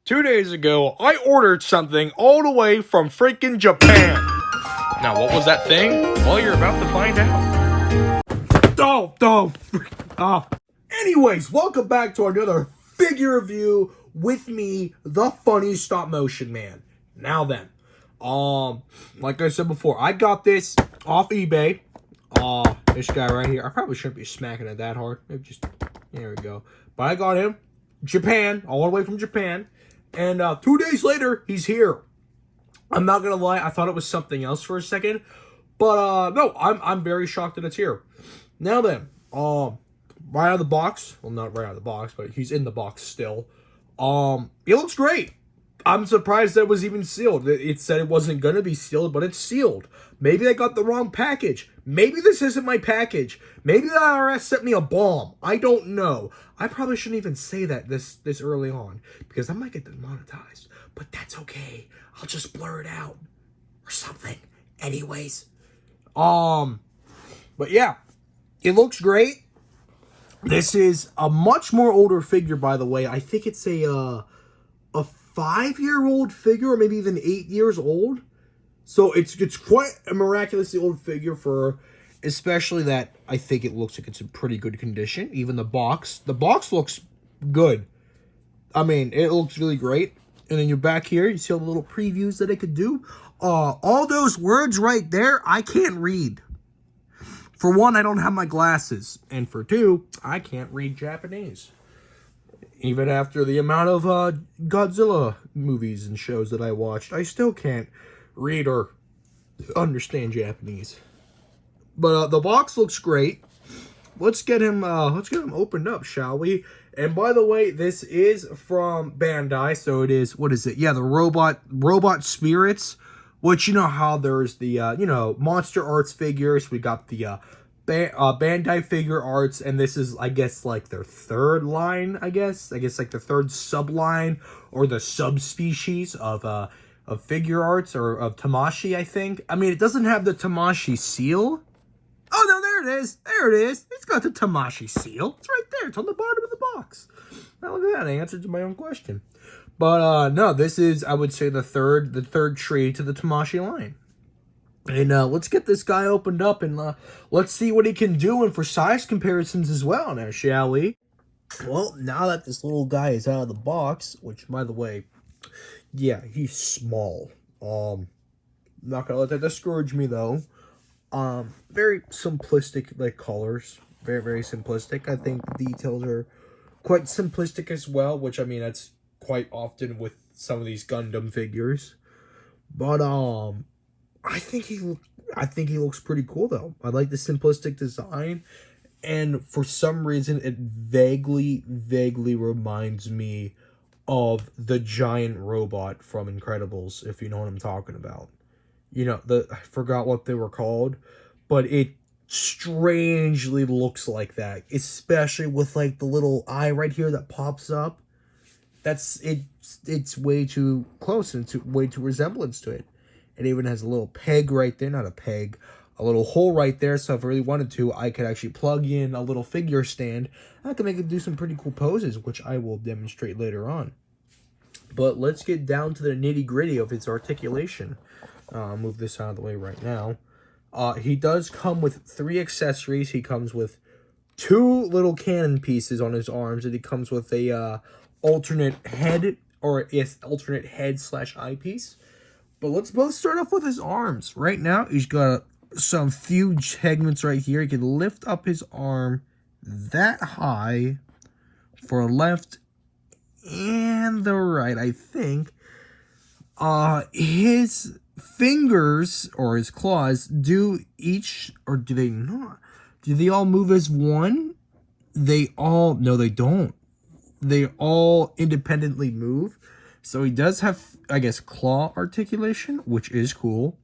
2 days ago, I ordered something all the way from freaking Japan. Now, what was that thing? Well, you're about to find out. Anyways, welcome back to another figure review with me, the funny stop motion man. Now then, like I said before, I got this off eBay. This guy right here. I probably shouldn't be smacking it that hard. Maybe just, there we go. But I got him, Japan, all the way from Japan. And 2 days later, he's here. I'm not gonna lie, I thought it was something else for a second. But no, I'm very shocked that it's here. Now then, right out of the box. Well, not right out of the box, but he's in the box still. It looks great. I'm surprised that it was even sealed. It said it wasn't gonna be sealed, but it's sealed. Maybe I got the wrong package. Maybe this isn't my package. Maybe the IRS sent me a bomb. I don't know. I probably shouldn't even say that this early on, because I might get demonetized. But that's okay. I'll just blur it out or something. Anyways, but yeah, it looks great. This is a much more older figure, by the way. I think it's a 5-year-old figure, or maybe even 8 years old. So it's quite a miraculously old figure for, especially that I think it looks like it's in pretty good condition. Even the box looks good. I mean, it looks really great. And then you're back here, you see all the little previews that it could do. All those words right there, I can't read. For one, I don't have my glasses. And for two, I can't read Japanese. Even after the amount of Godzilla movies and shows that I watched, I still can't read or understand Japanese. But the box looks great. Let's get him opened up, shall we? And by the way, this is from Bandai, so it is, what is it? Yeah, the robot spirits, which, you know how there's the Monster Arts figures. We got the Bandai figure arts, and this is, I guess, like their third line, I guess like the third subline or the subspecies of figure arts, or of Tamashii, I think. I mean, it doesn't have the Tamashii seal. Oh, no, there it is. There it is. It's got the Tamashii seal. It's right there. It's on the bottom of the box. Now, look at that. I answered to my own question. But, no, this is, I would say, the third tree to the Tamashii line. And let's get this guy opened up, and let's see what he can do, and for size comparisons as well now, shall we? Well, now that this little guy is out of the box, which, by the way, yeah, he's small. Not gonna let that discourage me, though. Very simplistic, like, colors. Very, very simplistic. I think the details are quite simplistic as well, which, I mean, that's quite often with some of these Gundam figures. But, I think he looks pretty cool, though. I like the simplistic design, and for some reason, it vaguely reminds me of the giant robot from Incredibles, if you know what I'm talking about. You know, I forgot what they were called, but it strangely looks like that, especially with, like, the little eye right here that pops up. It's way too close, and way too resemblance to it. It even has a little peg right there, not a peg, a little hole right there, so if I really wanted to, I could actually plug in a little figure stand. I could make it do some pretty cool poses, which I will demonstrate later on. But let's get down to the nitty-gritty of its articulation. I'll move this out of the way right now. He does come with 3 accessories. He comes with 2 little cannon pieces on his arms, and he comes with a alternate head, or yes, alternate head/eyepiece. But let's both start off with his arms. Right now, he's got some few segments right here. He can lift up his arm that high for left and the right, I think. His fingers, or his claws, do each, or do they not? Do they all move as one? No, they don't. They all independently move. So he does have, I guess, claw articulation, which is cool.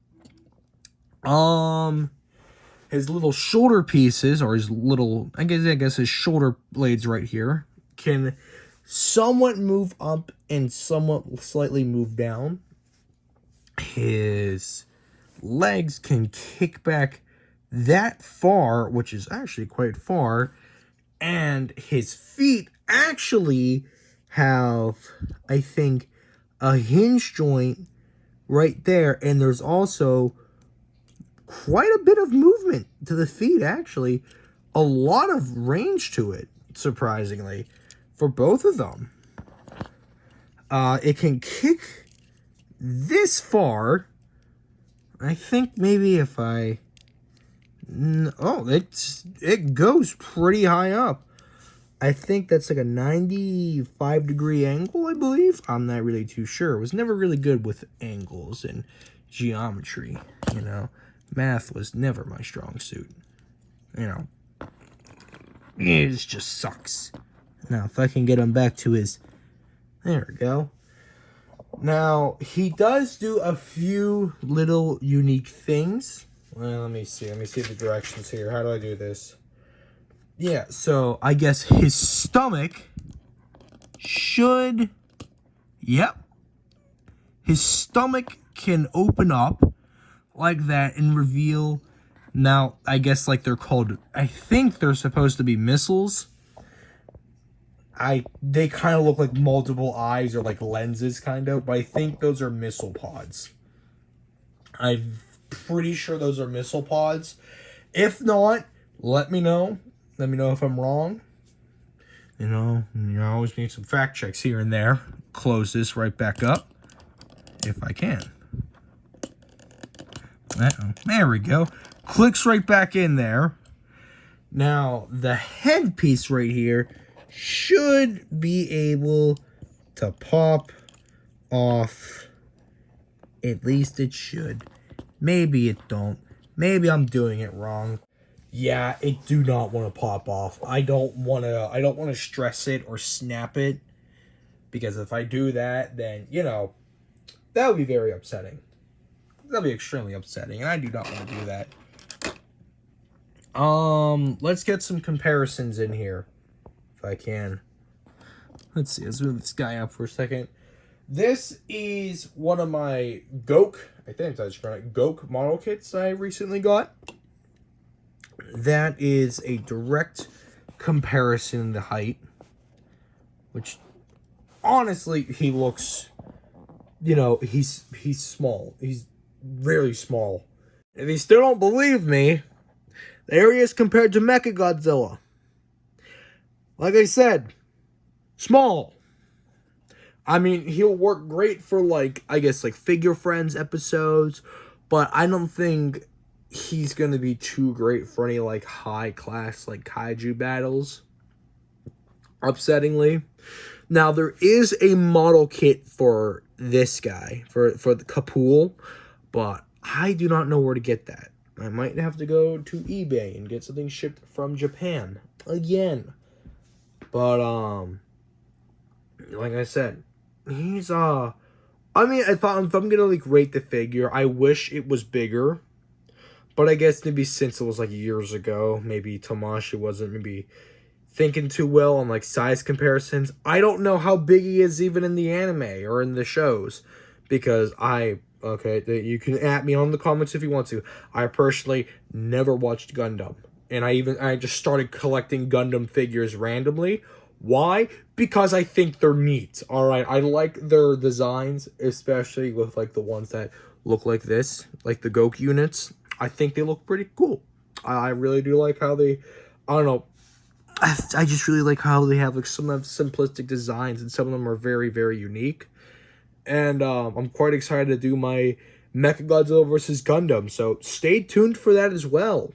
His little shoulder pieces, or his little, I guess his shoulder blades right here, can somewhat move up and somewhat slightly move down. His legs can kick back that far, which is actually quite far, and his feet actually have, I think, a hinge joint right there, and there's also quite a bit of movement to the feet, actually. A lot of range to it, surprisingly, for both of them. It can kick this far. I think maybe if I... Oh, it goes pretty high up. I think that's like a 95-degree angle, I believe. I'm not really too sure. I was never really good with angles and geometry, you know. Math was never my strong suit, you know. It just sucks. Now, if I can get him back to his... There we go. Now, he does do a few little unique things. Well, let me see. Let me see the directions here. How do I do this? Yeah, so I guess his stomach should... Yep. His stomach can open up like that and reveal... Now, I guess like they're called... I think they're supposed to be missiles. They kind of look like multiple eyes or like lenses, kind of. But I think those are missile pods. I'm pretty sure those are missile pods. If not, let me know. Let me know if I'm wrong. You know, you always need some fact checks here and there. Close this right back up. If I can. There we go. Clicks right back in there. Now, the headpiece right here should be able to pop off. At least it should. Maybe it don't. Maybe I'm doing it wrong. Yeah, it do not want to pop off. I don't want to stress it or snap it, because if I do that, then, you know, that would be very upsetting. That'd be extremely upsetting, and I do not want to do that. Let's get some comparisons in here, if I can. Let's see, let's move this guy up for a second. This is one of my Gok, I think that's right, Gok model kits I recently got. That is a direct comparison in the height, which honestly, he looks, you know, he's small. He's really small. If you still don't believe me, there he is compared to Mechagodzilla. Like I said, small. I mean, he'll work great for, like, I guess, like, Figure Friends episodes, but I don't think he's going to be too great for any, like, high-class, like, kaiju battles, upsettingly. Now, there is a model kit for this guy, for the Kapool, but I do not know where to get that. I might have to go to eBay and get something shipped from Japan, again. But, like I said, he's, I mean, if I'm gonna, like, rate the figure, I wish it was bigger. But I guess maybe since it was, like, years ago, maybe Tamashii wasn't maybe thinking too well on, like, size comparisons. I don't know how big he is even in the anime or in the shows. Because okay, you can at me on the comments if you want to. I personally never watched Gundam. And I just started collecting Gundam figures randomly. Why? Because I think they're neat. Alright, I like their designs, especially with, like, the ones that look like this. Like the Gok units. I think they look pretty cool. I really do like how they, I don't know, I just really like how they have, like, some of simplistic designs, and some of them are very, very unique. And I'm quite excited to do my Mechagodzilla vs. Gundam, so stay tuned for that as well.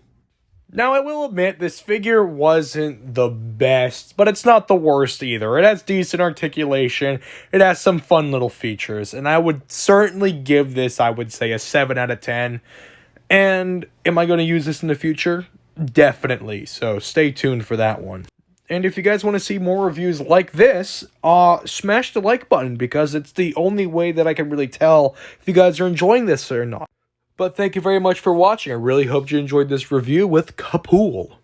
Now, I will admit, this figure wasn't the best, but it's not the worst either. It has decent articulation, it has some fun little features, and I would certainly give this, I would say, a 7 out of 10. And am I going to use this in the future? Definitely, so stay tuned for that one. And if you guys want to see more reviews like this, smash the like button, because it's the only way that I can really tell if you guys are enjoying this or not. But thank you very much for watching. I really hope you enjoyed this review with Kapool.